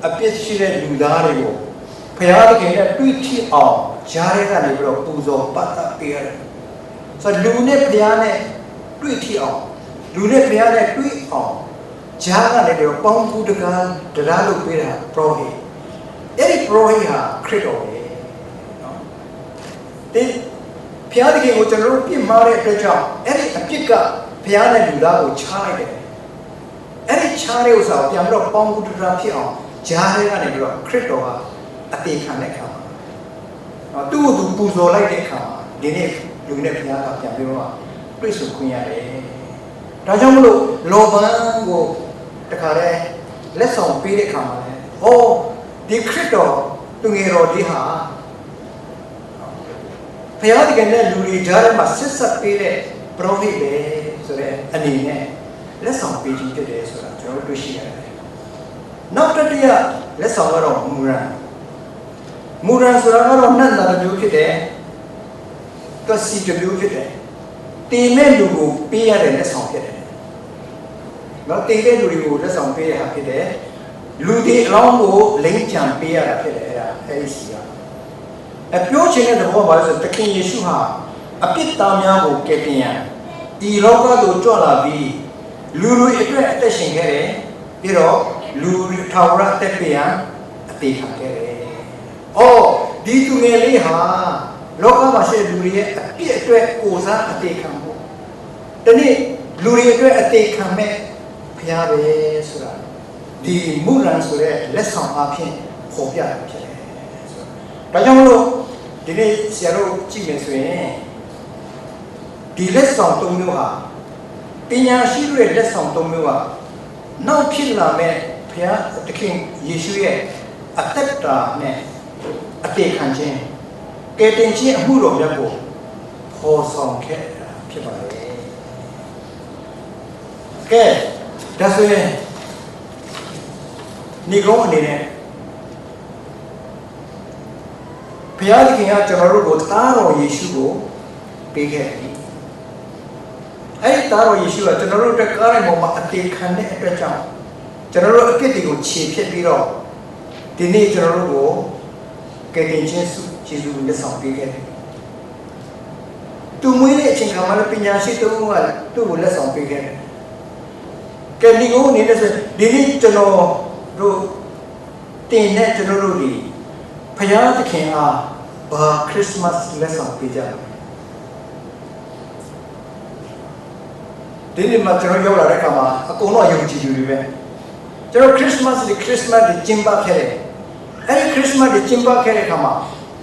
အပြစ်ရှိတဲ့လူသားတွေကိုဘုရားသခင်နဲ့တွေ့ထိအောင်ဂျားရဲကနေပြီးတော့ပူဇော်ပတ်သက်ပေးရတယ်ဆိုတော့လူနဲ့ဘုရားနဲ့တွေ့ထိအောင်လူနဲ့ဘုရားနဲ့တွေ့အောင်ဂျားကနေပြီးတော့ပေါင်းကူတရားလုပ်ပေးတာပရောဟိတ်အဲ့ဒီပရောဟိတ်ဟာခရစ်တော်ပဲနော်ဒီဘုရားသခင်ကိုကျွန်တော်တို့ပြစ်မှားတဲ့အတွက်ကြောင့်အဲ့ဒီအပြစ်ကဘုရားနဲ့လူသားကိုခြားလိုက်တယ်အဲ့ဒီခြားတဲ့ဥစ္စာကိုပြန်ပြီးတော့ပေါင်းကူတရားဖြစ်အောင်ဂျားရဲကနေပြီးတော့ခရစ်တော်ကအသေးခံတဲ့အခါမှာနော်သူ့ကိုသူပူဇော်လိုက်တဲ့အခါမှာဒီနေ့လူနဲ့ဘုရားကပြန်ပြီးတော့တွေ့ဆုံခွင့်ရတယ်ဒါကြောင့်မလို့လောဘန်ကိုတခါတည်းလက်ဆောင်ပေးတဲ့အခါမှာလေဟောဒီခရစ်တော်သူငယ်တော်ဒီဟာဘုရားသခင်နဲ့လူတွေကြားထဲမှာဆက်ဆက်ပေးတဲ့ပရောဟိတ်ပဲဆိုတဲ့အနေနဲ့လက်ဆောင်ပေးခြင်းဖြစ်တယ်ဆိုတာကျွန်တော်တို့တွေ့ရှိရတယ်နောက်တစ်တရလက်ဆောင်ကတော့မူရန်ဆိုတာကတော့နတ်သားမျိုးဖြစ်တယ်ကစီတမျိုးဖြစ်တယ်တင်မဲ့လူကိုပေးရတဲ့လက်ဆောင်ဖြစ်တယ်နော်တင်တဲ့လူတွေကိုလက်ဆောင်ပေးရတာဖြစ်တယ်လူတွေအလောင်းကိုလိမ့်ချံပေးရတာဖြစ်တယ်အဲ့ဒီစီကအပြောချင်တဲ့သဘောပါဆိုတခင်ယေရှုဟာအပြစ်သားများကိုကယ်တင်ရန်ဒီလောကသို့ကြွလာပြီးလူတွေအတွက်အသက်ရှင်ခဲ့တယ်ပြီးတော့လူထာဝရတက်ပြံအသေးခံခဲ့တယ်။အော်ဒီသူငယ်လေးဟာလောကမှာရှိတဲ့လူတွေရဲ့အပြစ်အတွက်ကိုယ်စားအသေးခံဖို့ဒီနေ့လူတွေအတွက်အသေးခံမဲ့ဘုရားပဲဆိုတာဒီမူရန်ဆိုတဲ့လက်ဆောင်အဖြစ်ပေါ်ပြတယ်ဖြစ်တယ်ဆိုတော့ဒါကြောင့်မလို့ဒီနေ့ဆရာတို့ကြည့်မယ်ဆိုရင်ဒီလက်ဆောင်၃မျိုးဟာပညာရှိတွေလက်ဆောင်၃မျိုးဟာနောက်ဖြစ်လာမဲ့ဘုရားသခင်ယေရှုရဲ့အသက်တာနဲ့အသေးခံခြင်းကယ်တင်ခြင်းအမှုတော်မြတ်ကိုပေါ်ဆောင်ခဲ့တာဖြစ်ပါလေကဲဒါဆိုရင်ဒီကုန်းအနေနဲ့ဘုရားသခင်ကကျွန်တော်တို့ကိုသားတော်ယေရှုကိုပေးခဲ့တယ်အဲ့ဒီသားတော်ယေရှုကကျွန်တော်တို့အတွက်ကားတိုင်းပေါ်မှာအသေးခံတဲ့အတွက်ကြောင့်ကျွန်တော်တို့အပြစ်တွေကိုခြေဖြစ်ပြီးတော့ဒီနေ့ကျွန်တော်တို့ကိုကယ်တင်ခြင်းယေရှုလက်ဆောင်ပေးခဲ့တယ်သူမွေးတဲ့အချိန်ခါမှာလည်းပညာရှိသုံးဦးကသူ့ကိုလက်ဆောင်ပေးခဲ့တယ်ကယ်ဒီကိုအနေနဲ့ဆိုဒီနေ့ကျွန်တော်တို့တင်တဲ့ကျွန်တော်တို့ဒီဘုရားသခင်အားဘာခရစ်စမတ်လက်ဆောင်ပေးကြတယ်ဒီနေ့မှာကျွန်တော်ရောက်လာတဲ့အခါမှာအကုန်လုံးယုံကြည်သူတွေပဲကျွန်တော်ခရစ်စမတ်ဒီကျင်းပခဲ့တယ်အဲဒီခရစ်စမတ်ဒီကျင်းပခဲ့တဲ့အခါမှာ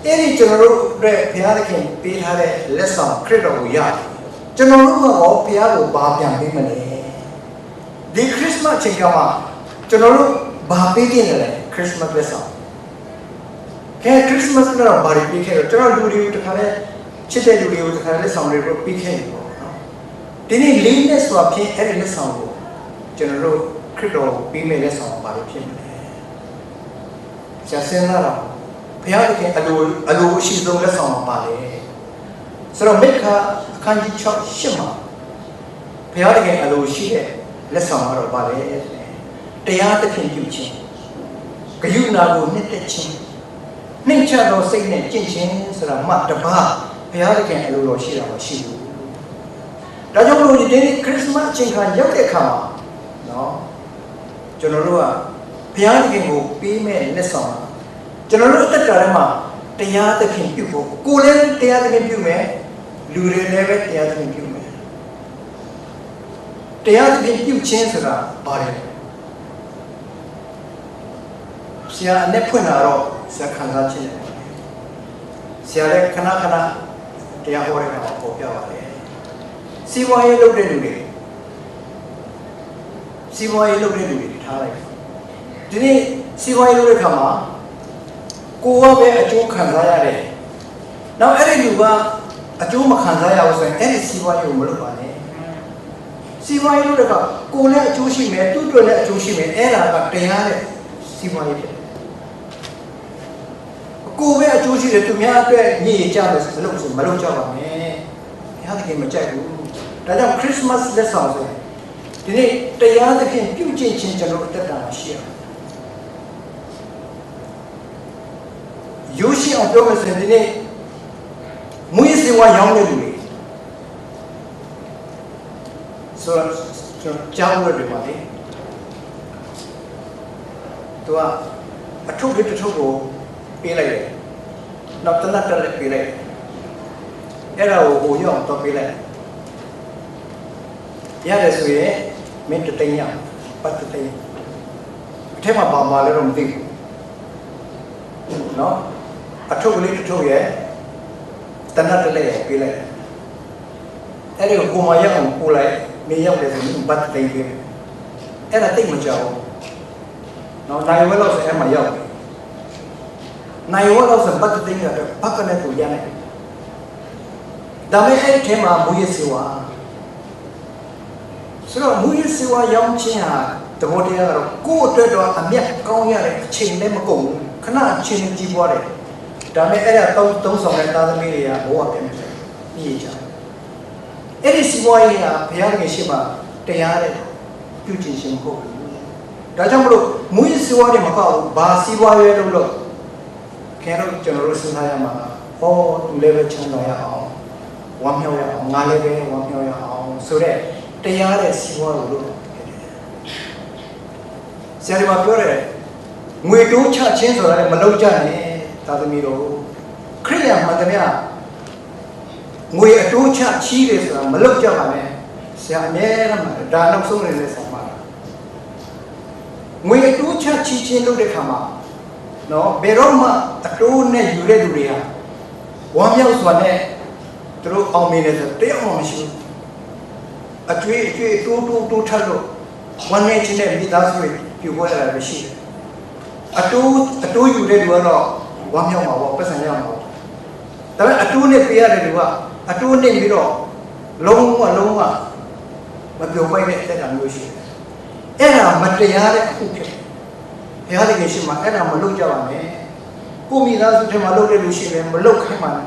အဲ့ဒီကျွန်တော်တို့ရဲ့ဘုရားသခင်ပေးထားတဲ့လက်ဆောင်ခရစ်တော်ကိုရတယ်ကျွန်တော်တို့ကတော့ဘုရားကိုဘာပြန်ပေးမလဲဒီခရစ်စမတ်ချိန်ကမှာကျွန်တော်တို့ဘာပေးတင်လဲခရစ်စမတ်လက်ဆောင်ခရစ်စမတ်ကတော့ဘာပေးခဲ့တော့ကျွန်တော်လူတွေကိုတခါလဲချစ်တဲ့လူတွေကိုတခါလဲဆောင်တွေကိုပေးခဲ့တယ်ဒီနေ့လေးနဲ့ဆိုတာဖြင့်အဲ့ဒီလက်ဆောင်ကိုကျွန်တော်တို့ခရစ်တော်ပြီးမဲ့လက်ဆောင်ပါလို့ဖြစ်နေတယ်။ဆရာစဉ်းစားတော့ဘုရားသခင်အလိုအရှိဆုံးလက်ဆောင်ပါလေ။ဆိုတော့မိခါအခန်းကြီး6မှာဘုရားသခင်အလိုရှိတဲ့လက်ဆောင်ကတော့ပါလေ။တရားသခင်ပြုခြင်း၊ဂရုဏာကိုနှစ်သက်ခြင်း၊နှိမ့်ချသောစိတ်နဲ့ကျင့်ခြင်းဆိုတာမှတပါးဘုရားသခင်အလိုတော်ရှိတာမရှိဘူး။ဒါကြောင့်မလို့ဒီနေ့ခရစ်စမတ်အချိန်ခါရောက်တဲ့အခါမှာနော်ကျွန်တော်တို့ကဘုရားသခင်ကိုပေးမဲ့လက်ဆောင်ကျွန်တော်တို့အသက်တာထဲမှာတရားသခင်ပြုဖို့ကိုယ်လည်းတရားသခင်ပြုမယ်လူတွေလည်းပဲတရားသခင်ပြုမယ်တ တရားသဖြင့်ပြုခြင်းဆိုတာဘာလဲဆရာအနေဖွင့်လာတော့ဆရာခံစားခြင်းတယ်ဆရာလည်းခဏခဏတရားဟောတဲ့အခါမှာပေါ်ပြပါတယ်စီးပွားရေးလုပ်တဲ့လူတွေစီးပွားရေးလုပ်တဲ့လူတွေထားလိုက်ဒီနေ့စီးပွားရေးလုပ်တဲ့အခါမှာကိုယ်ကပဲအကျိုးခံစားရတယ်နောက်အဲ့ဒီလူကအကျိုးမခံစားရဘူးဆိုရင်အဲ့ဒီစီးပွားရေးကိုမလုပ်ပါနဲ့စီးပွားရေးလုပ်တဲ့အခါကိုယ်လည်းအကျိုးရှိမယ်သူ့အတွက်လည်းအကျိုးရှိမယ်အဲ့ဒါကတရားတဲ့စီးပွားရေးဖြစ်ကိုယ်ပဲအကျိုးရှိတယ်သူများအတွက်ညှိကြတယ်မလုပ်ကြပါနဲ့ဘုရားသခင်မကြိုက်ဘူးဒါကြောင့်ခရစ်မတ်လက်ဆောင်ဆိုဒီနေ့တရားသဖြင့်ပြုကျင့်ခြင်းကျွန်တော်အသက်တာရှိရရိုးရှင်းအောင်ပြောမယ်ဆိုရင်ဒီနေ့မွေးစေဝါရောင်းတဲ့လူတွေဆိုတော့ကြောင်းတွေပါလေသူကအထုပ်တစ်ထုပ်ကိုပေးလိုက်တယ်နောက်တစ်နက်တက်လက်ပေးလိုက်အဲ့ဒါကိုဟိုရောက်တော့ပေးလိုက်ရတယ်ဆိုရင်မင်းတသိန်းရပတ်တသိန်းအထက်မှာပါမှာလည်းတော့မသိဘူးနော်အထုပ်ကလေးတစ်ထုပ်ရဲ့တနတ်တလဲပေးလိုက်အဲ့ဒီကိုမရောက်အောင်ပို့လိုက်နေရောက်တယ်ဆိုရင်ပတ်တသိန်းပေးအဲ့ဒါတိတ်မကြောက်နော်နိုင်ဝဲလို့ဆိုအဲ့မှာရောက်နိုင်ဝဲလို့ဆိုပတ်တသိန်းကတော့ဘက်ကနေတူရနေဒါပေမဲ့အဲ့ဒီထဲမှာမူရစီဝါဆိုတော့မူရစီဝါရောင်းခြင်းဟာတဘောတရားကတော့ကိုယ့်အတွက်တော့အမျက်ကောင်းရတဲ့အချိန်လည်းမကုန်ဘူးခဏအချိန်ကြီးပွားတယ်ဒါပေမဲ့အဲ့ဒါသုံးဆောင်တဲ့သားသမီးတွေကဘဝပြန်ပြန်ပြေးကြအဲ့ဒီစီဝါရေးဟာဘုရားရှင်ရှိမှတရားတဲ့ပြုကျင့်ခြင်းမဟုတ်ဘူးဒါကြောင့်မလို့မူရစီဝါတွေမကောက်ဘူးဘာစီဝါရဲလို့ခင်ဗျားတို့ကျွန်တော်တို့စဉ်းစားရမှာဟောသူလည်းပဲချမ်းသာရအောင်ဝမ်းမြောက်ရအောင်ငါလည်းပဲဝမ်းမြောက်ရအောင်ဆိုတဲ့တရားတဲ့စီဝါကိုလုပ်ဆရာတော်ပြောတယ်ငွေတိုးချခြင်းဆိုတာလည်းမလုပ်ကြနဲ့သာသမီတို့ခရိယာမှန်တယ်များငွေအတိုးချချီးတယ်ဆိုတာမလုပ်ကြပါနဲ့ဆရာအမြဲတမ်းဒါနောက်ဆုံးနေလဲဆောင်ပါငွေအတိုးချချီးခြင်းလုပ်တဲ့ခါမှာနော်ဘယ်တော့မှအတိုးနဲ့ယူတဲ့လူတွေဟာဝမ်းမြောက်စွာနဲ့သူတို့အောင်မြင်တယ်ဆိုတရားမှမရှိဘူးအကျွေးတိုးထပ်လို့ဝမ်းနေခြင်းနဲ့မိသားစုတွေပြုဖို့ရတာပဲရှိတယ်အတိုးယူတဲ့လူကတော့ဝမ်းမြောက်မှာပေါ့ပတ်စံရမှာပေါ့ဒါပေမဲ့အတိုးနဲ့ပေးရတဲ့လူကအတိုးနဲ့ပြီးတော့လုံးဝမပြုံးပိုက်တဲ့အတက်တာမျိုးရှိတယ်အဲ့ဒါမတရားတဲ့အခုဖြစ်ဘုရားသခင်ရှိမှအဲ့ဒါမလုပ်ကြပါနဲ့ကိုမိသားစုထဲမှာလုပ်တဲ့လူရှိတယ်မလုပ်ခိုင်းပါနဲ့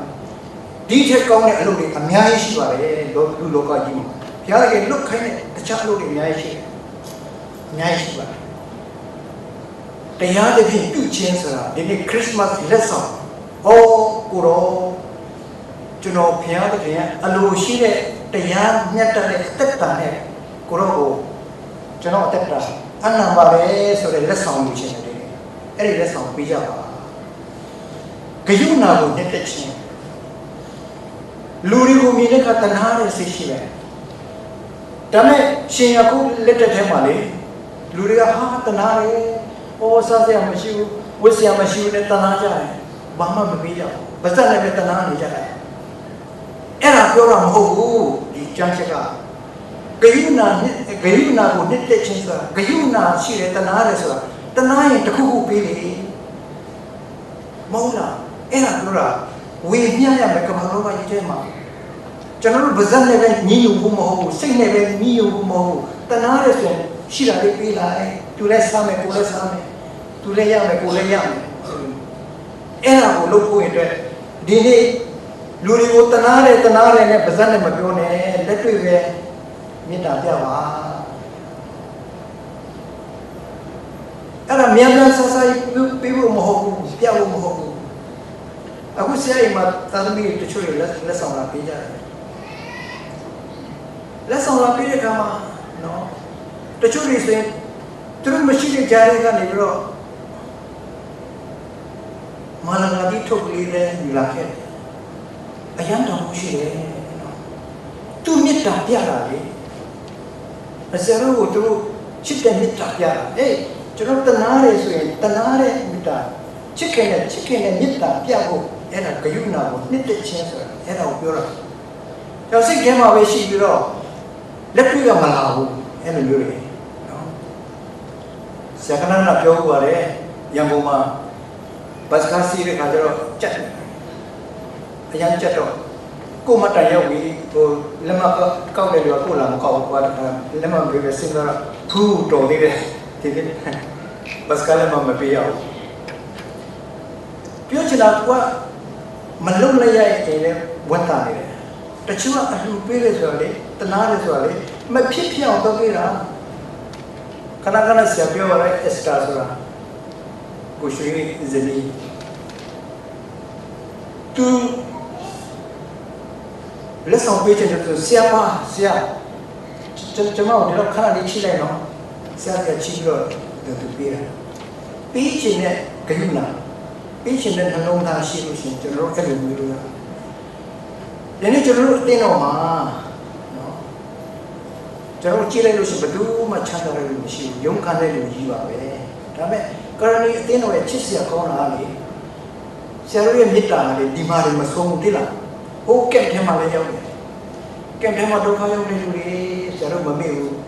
ဒီထက်ကောင်းတဲ့အလုပ်တွေအများကြီးရှိပါတယ်လူလောကကြီးမှာဘုရားသခင်လုပ်ခိုင်းတဲ့တခြားအလုပ်တွေအများကြီးရှိတယ်အများကြီးရှိပါတယ်တရားသဖြင့်ပြုခြင်းဆိုတာဒီနေ့ခရစ်မတ်လက်ဆောင်ကိုရောကျွန်တော်ဘုရားသခင်ကအလိုရှိတဲ့တရားမြတ်တဲ့အသက်တာနဲ့ကိုရောကိုကျွန်တော်အသက်တာအနံပါပဲဆိုတဲ့လက်ဆောင်ယူခြင်းတွေအဲ့ဒီလက်ဆောင်ပေးကြပါဂယုဏကိုညှက်တဲ့ခြင်းလူတွေကိုမြင်တဲ့အခါတနာတဲ့စိတ်ရှိတယ်ဒါမဲ့ရှင်ယခုလက်ထက်ထဲမှာလေလူတွေကဟာတနာတယ်စားစရာမရှိဘူးဝတ်စရာမရှိဘူးနဲ့တနာကြတယ်ဘာမှမပေးကြဘူးဗဇက်လည်းပဲတနာနေကြတယ်အဲ့ဒါပြောတာမဟုတ်ဘူးဒီကျမ်းချက်ကဂယုဏကိုနှစ်သက်ခြင်းဆိုတာဂယုဏရှိတယ်တနာတယ်ဆိုတာတနာရင်တစ်ခုခုပေးလေမဟုတ်လားအဲ့ဒါပြောတာဝေမျှရမယ်ကမ္ဘာလောကကြီးထဲမှာကျွန်တော်တို့ဗဇက်နဲ့ပဲညီညွတ်ဖို့မဟုတ်ဘူးစိတ်နဲ့ပဲညီညွတ်ဖို့မဟုတ်ဘူးတနာတယ်ဆိုရင်ရှိတာလေးပေးလိုက်သူလည်းစားမယ်ကိုလည်းစားမယ်သူလည်းရမယ်ကိုလည်းရမယ်အဲ့ဒါကိုလုပ်ဖို့အတွက်ဒီနေ့လူတွေကိုတနာတယ်နဲ့ဗဇက်နဲ့မပြောနဲ့လက်တွေ့ပဲမေတ္တာပြပါအဲ့ဒါမြန်ဆဆပေးဖို့မဟုတ်ဘူးပြဖို့မဟုတ်ဘူးအခုဆရာကြီးမှာသာသမီတချို့လက်ဆောင်လာပေးကြတယ်လက်ဆောင်လာပေးတဲ့အခါမှာနော်တချို့တွေဆိုရင်သူတို့မရှိတဲ့ကြားတွေကနေပြီးတော့မာလနာတိထုတ်လေးနဲ့ယူလာခဲ့တယ်အယံတော်ရှိတယ်သူမေတ္တာပြတာလေ Zero to chicken meat. Hey, Tanare, Tanare mita. Chicken and meat, Piago, and a Kayuna, knitted chancellor, and a Pura. You see, came away, she will. Let me go Malau and a Luri. Sakana Pio, Yamuma, Pascasi, Chat. A young chatto. Kumata, we go Lema Kauli Kula, called Lemon give a similar two to the Pascalema Mapia. Pucina, what Malumaya in one time. The Chua and Piri, the Nari, my Pipia of the Villa Kanakana Sapio Estasura Kushi is the knee. Two let's not wait until Siapa, Sia. Jamal did not carry Chile, no? Sia Chilo, the Tupira. Beach in it, Kayuna. Beach in it, alone, she was in the rock every mirror. The nature they know, ma. No. General Chile was a do much other machine, young Canada, Jiva. Dame, currently, they know a Chisia Kona. Sarah Mita, the Dimari Masom Dilla. Oh, kept him away. Kept him out of Hayo, Sarah Mamiu,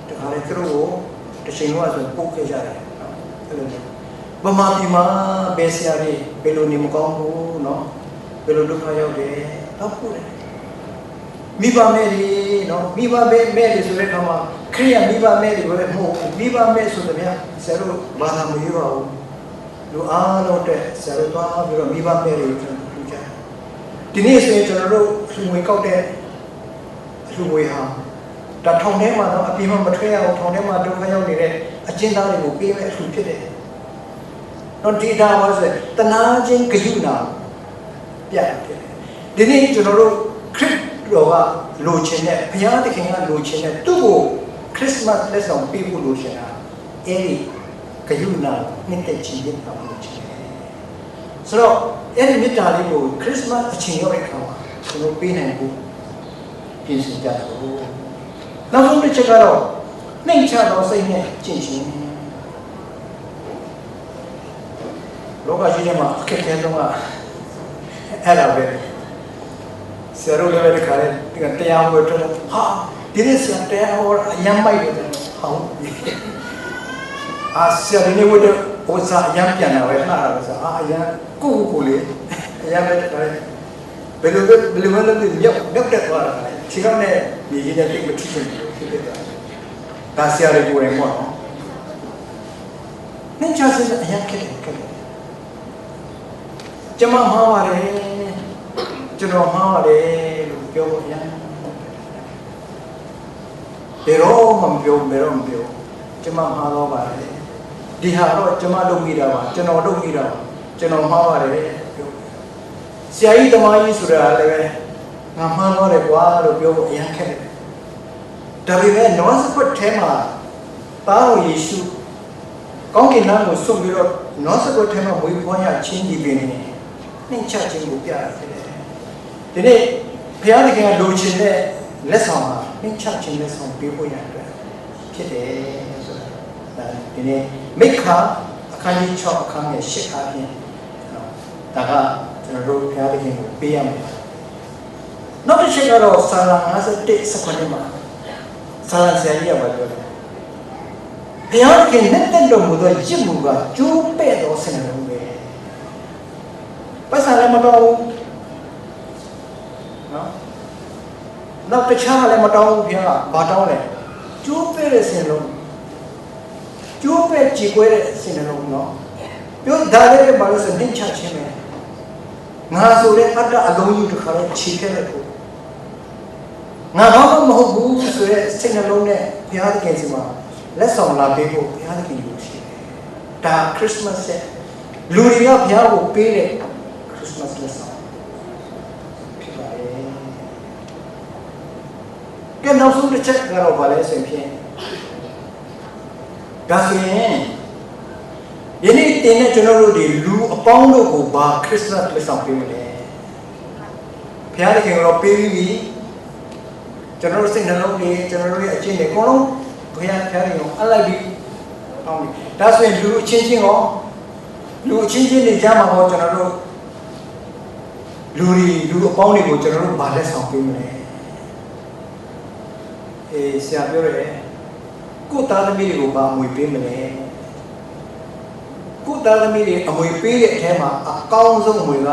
to Haretro, the Chinos and Pukajari. Bamatima, Bessiari, Belunim Congo, no, Beludukayo de Tapure. Miva Mary, no, Miva Mary is Rekama, Kriya Miva Mary, Miva Mesudamia, Saru, Banamu, you are not a Sarapa, Miva Mary. Denise made a road to we got there through we have. That Tonema, a people betrayal, Tonema, don't know a agenda will be a true today. Not Tida was it, the Najin Kajuna. Yeah, Denise to the road, Cryptova, Lucinet, Piatic Lucinet, two Christmas lesson people Lucina, Eri, Kajuna, Nitachi, so, any midday Christmas, a chin of a no pin and book. Pins in that. Now, only check out. Nature or saying, changing. Loga Jinema, Katanoma, Ella, Seru Levicar, the Tayan were ha, did it say or a young might? How? I said, you would. Was a young piano, a young cool, a young believe looked at one. She got there, the genetic material. That's the other way more. Nature is a young kid. Jama Haware, General Haware, Bill Young. Berom, Bill, Jama Haware. Diharo, Jamado Mira, Janado Mira, Janam Haware. Sai the Mai Sura, Namano, Wado, Bill, Yank. David knows for Tema, Pao issue. Conkin was so good, not so good Tema, we want a chingy beanie. In charging Bupia. Today, Pianic and Lucine, less on, in charging less on people. Pity. Make her a kind of chop come and shake her in. Taga, the road carrying PM. Not to shake out of Salah as a day, Sakonima. Salah Salia, but the Arkin Nintendo with a Jimuga, two bed or similar way. But Salamato, not the child Lamato, but only two parents in room. Two pet chiquettes in a room, no. You died about us and didn't charge him. Nasure had allow you to correct chicken. Now, Mohu sing alone, Piat Kensima. Let's all love people, Piat Kensima. That Christmas set. Luria Piago paid Christmas lesson. Get now to check Garovales and Pian. Gaffin. You need to generally do a pound of bar Christmas with some people. Pianic or baby, ကျွန်တော်တို့စိတ်နှလုံးတွေကျွန်တော်တို့ရဲ့အကျင့်တွေအကုန်လုံးဘုရားဖျားရင်အလိုက်ပြီးဟောင်းပြီဒါဆိုရင်လူအချင်းချင်းရောလူအချင်းချင်းတွေကြားမှာဟောကျွန်တော်တို့လူအပေါင်းတွေကိုကျွန်တော်တို့ဗာလက်ဆောင်ပေးမလဲဆရာပြောရတယ်ကိုယ်သားသမီးတွေကိုဗာအမွေပေးမလဲကိုယ်သားသမီးတွေအမွေပေးတဲ့အထဲမှာအကောင်းဆုံးအမွေက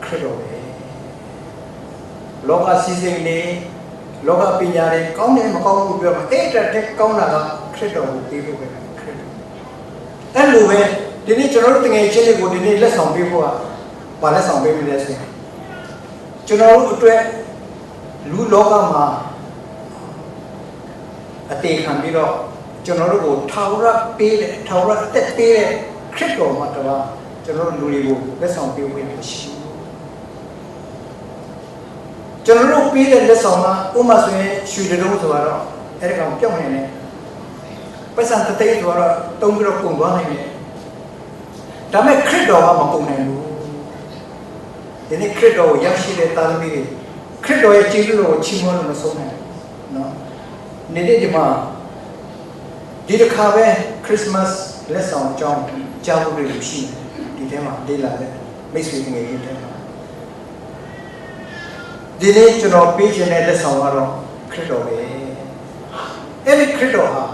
ခရစ်တော်ပဲလောကစီစဉ်နေလောကပညာတွေကောင်းတယ်မကောင်းဘူးပြောမှာအဲ့တက်ကောင်းတာကခရစ်တော်ကိုပေးဖို့ပဲခရစ်တော်အဲ့လိုပဲဒီနေ့ကျွန်တော်တို့တကယ်ချင်းတွေကိုဒီနေ့လက်ဆောင်ပေးဖို့ကဗာလက်ဆောင်ပေးမလဲဆိုရင်ကျွန်တော်တို့အတွက်လူလောကမှာအသေးခံပြီးတော့ကျွန်တော်တို့ကိုထာဝရပေးတဲ့ထာဝရအသက်ပေးတဲ့ခရစ်တော်မှာတော့ကျွန်တော်တို့လူတွေကိုလက်ဆောင်ပေးဖို့မရှိဘူးကျွန်တော်တို့ပေးတဲ့လက်ဆောင်ကဥမာဆိုရင်ရွှေတုံးဆိုတော့အဲ့ဒီကောင်ပြောင်းနေတယ်ပတ်စံတသိန်းဆိုတော့တုံးပြီးတော့ကုန်သွားနိုင်တယ်ဒါပေမဲ့ခရစ်တော်ကမကုန်နိုင်ဘူးဒီနေ့ခရစ်တော်ကိုရောက်ရှိတဲ့သားသမီးတွေခရစ်တော်ရဲ့ကျေးဇူးတော်ကိုချီးမွမ်းလို့မဆုံးနိုင်ဘူးနော်နေ့ဒီမှာဒီတစ်ခါပဲခရစ်မတ်လက်ဆောင်အကြောင်းကြားဖို့တွေရှိတယ်ဒီထဲမှာလေ့လာတဲ့မိတ်ဆွေငယ်တွေထဲမှာဒီနေ့ကျွန်တော်ပေးခြင်းတဲ့လက်ဆောင်ကတော့ခရစ်တော်ပဲအဲ့ဒီခရစ်တော်ဟာ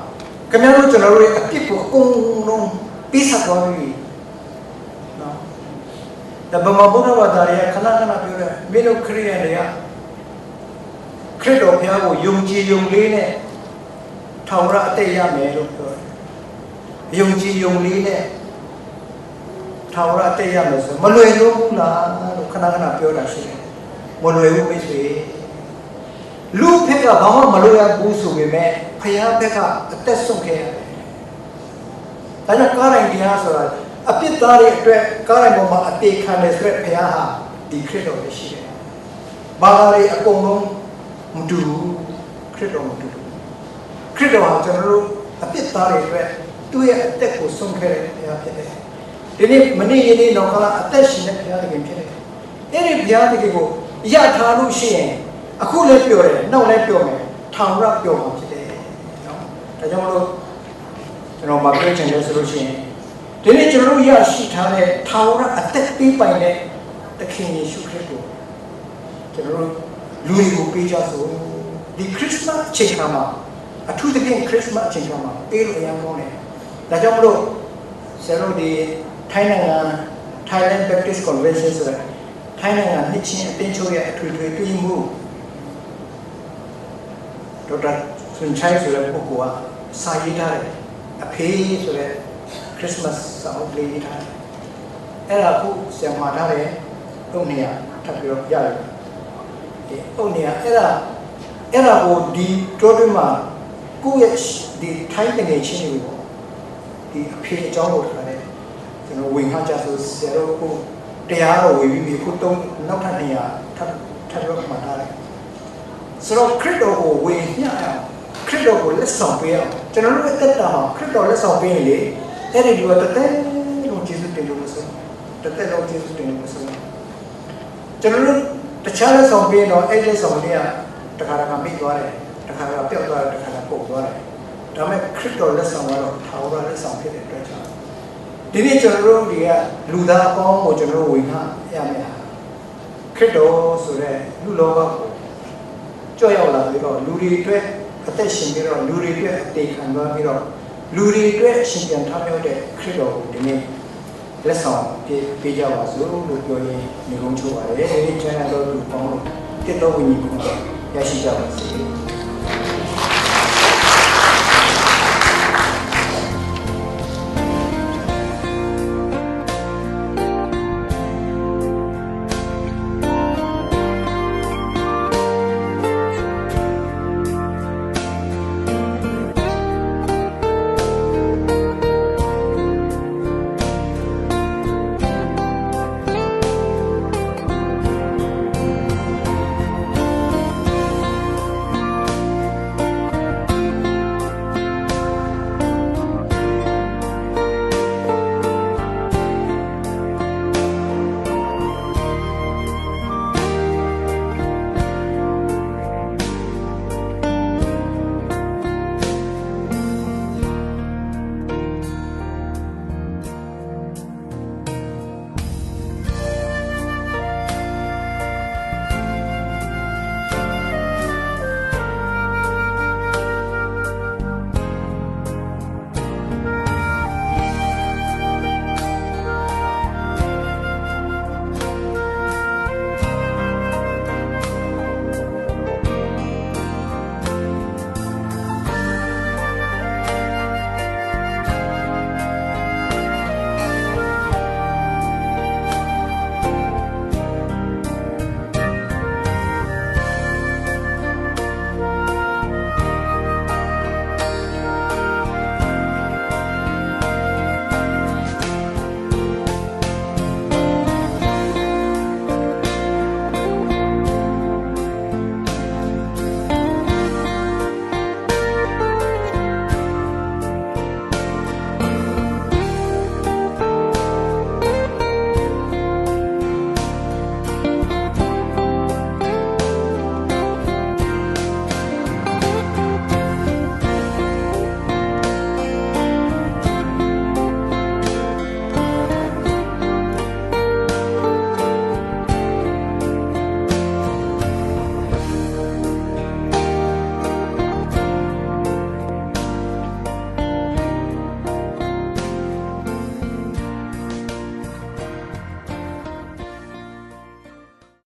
ခင်ဗျားတို့ကျွန်တော်တို့ရဲ့အပြစ်ကိုအကုန်လုံးပြီးဆက်သွားပြီနော်ဒါဗမာဘုရားဘာသာရဲ့ခဏခဏပြောတယ်မင်းတို့ခရစ်ယာန်တွေကခရစ်တော်ဘုရားကိုယုံကြည်ယုံလေးနဲ့ထောင်ရအသက်ရမယ်လို့ပြောတယ်ယုံကြည်ယုံလေးနဲ့ထောင်ရအသက်ရမယ်ဆိုမလွယ်လို့ဘူးလားလို့ခဏခဏပြောတာရှိတယ်မလွယ်ဘူးမိတ်ဆွေလူဖက်ကဘာမှမလွယ်ဘူးဆိုပေမဲ့ဖခင်ဘက်ကအသက်ဆုံးခဲ့ရတယ်ဒါကြောင့်ကားတိုင်းတရားဆိုတာအပြစ်သားတွေအတွက်ကားတိုင်းပေါ်မှာအသေးခံတယ်ဆိုတဲ့ဖခင်ဟာဒီခရစ်တော်ပဲရှိတယ်ဘာသာတွေအကုန်လုံးမတူဘူးခရစ်တော်မတူဘူးခရစ်တော်ဟာကျွန်တော်တို့အပြစ်သားတွေအတွက်သူ့ရဲ့အသက်ကိုဆုံးခဲ့တဲ့ဘုရားဖြစ်တယ်ဒီနေ့မနေ့ယနေ့တော့ကလာအသက်ရှင်တဲ့ဘုရားသခင်ဖြစ်တယ်အဲ့ဒီဘုရားသခင်ကိုရထားလို့ရှိရင်အခုလည်းပြောတယ်နောက်လည်းပြောမယ်ထောင်ရပြောမှာဖြစ်တယ်နော်ဒါကြောင့်မလို့ကျွန်တော်မပြောချင်တယ်ဆိုလို့ရှိရင်ဒီနေ့ကျွန်တော်တို့ရရှိထားတဲ့ထောင်ရအသက်ပေးပိုင်တဲ့သခင်ယေရှုခရစ်ကိုကျွန်တော်တို့လူတွေကိုပေးကြစို့ဒီခရစ်မတ်အချိန်ခါမှာအထူးသဖြင့်ခရစ်မတ်အချိန်ခါမှာပေးလို့ရအောင်လေဒါကြောင့်မလို့ဆရာတို့ဒီထိုင်းနိုင်ငံ Thailand Baptist Convention ဆိုတဲ့ထိုင်းနိုင်ငံနှစ်ချင်းအသင်းချုပ်ရဲ့အထွေထွေတွင်းမှုဒေါက်တာဆွန်ချိုင်းဆိုတဲ့ပုဂ္ဂိုလ်ကစာရေးထားတယ်အဖေဆိုတဲ့ခရစ်မတ်စာအုပ်လေးရေးထားတယ်အဲ့ဒါအခုဆရာမှာထားတယ်တုံးနေရထပ်ပြီးတော့ရတယ်ဒီတုံးနေရအဲ့ဒါကိုဒီတိုးတွင်းမှာကိုယ့်ရဲ့ဒီထိုင်းတငယ်ချင်းတွေကိုဒီအဖေအကြောင်းကိုထားတယ်ကျွန်တော်ဝင်ခါကြဆိုဆရာတို့ကိုတရားတော်ဝေပြီးခုတုံးနောက်ထပ်နေရထပ်တော့မှထားတယ်ဆိုတော့ခရစ်တော်ကိုဝေမျှအောင်ခရစ်တော်ကိုလက်ဆောင်ပေးအောင်ကျွန်တော်တို့အသက်တာမှာခရစ်တော်လက်ဆောင်ပေးရင်လေအဲ့ဒီလူကတသက်လုံးကျေးဇူးတင်လို့မဆိုတသက်လုံးကျေးဇူးတင်လို့မဆိုကျွန်တော်တို့တခြားလက်ဆောင်ပေးတော့အဲ့လက်ဆောင်လေးကတခါတခါမိသွားတယ်တခါတခါပျောက်သွားတယ်တခါတခါပုတ်သွားတယ်ဒါပေမဲ့ခရစ်တော်လက်ဆောင်ကတော့ထာဝရလက်ဆောင်ဖြစ်တဲ့အတွက်ကြောင့်ဒီနေ့ကျွန်တော်တို့တွေကလူသားအပေါင်းကိုကျွန်တော်တို့ဝင်ခရမယ်ခရစ်တော်ဆိုတဲ့လူလောကကိုကြောက်ရောက်လာပြီးတော့လူတွေအတွက်အသက်ရှင်ပြီးတော့လူတွေအတွက်အသေးခံသွားပြီးတော့လူတွေအတွက်ရှင်ပြန်ထားပြောတဲ့ခရစ်တော်ကိုဒီနေ့လက်ဆောင်ပေးကြပါစို့လို့ပြောရင်းညီကုန်းချိုးပါတယ်ဒီနေ့ကျမ်းစာတော်သူပေါင်းလို့တစ်တော်ဝိညာဉ်ကိုရရှိကြပါစေ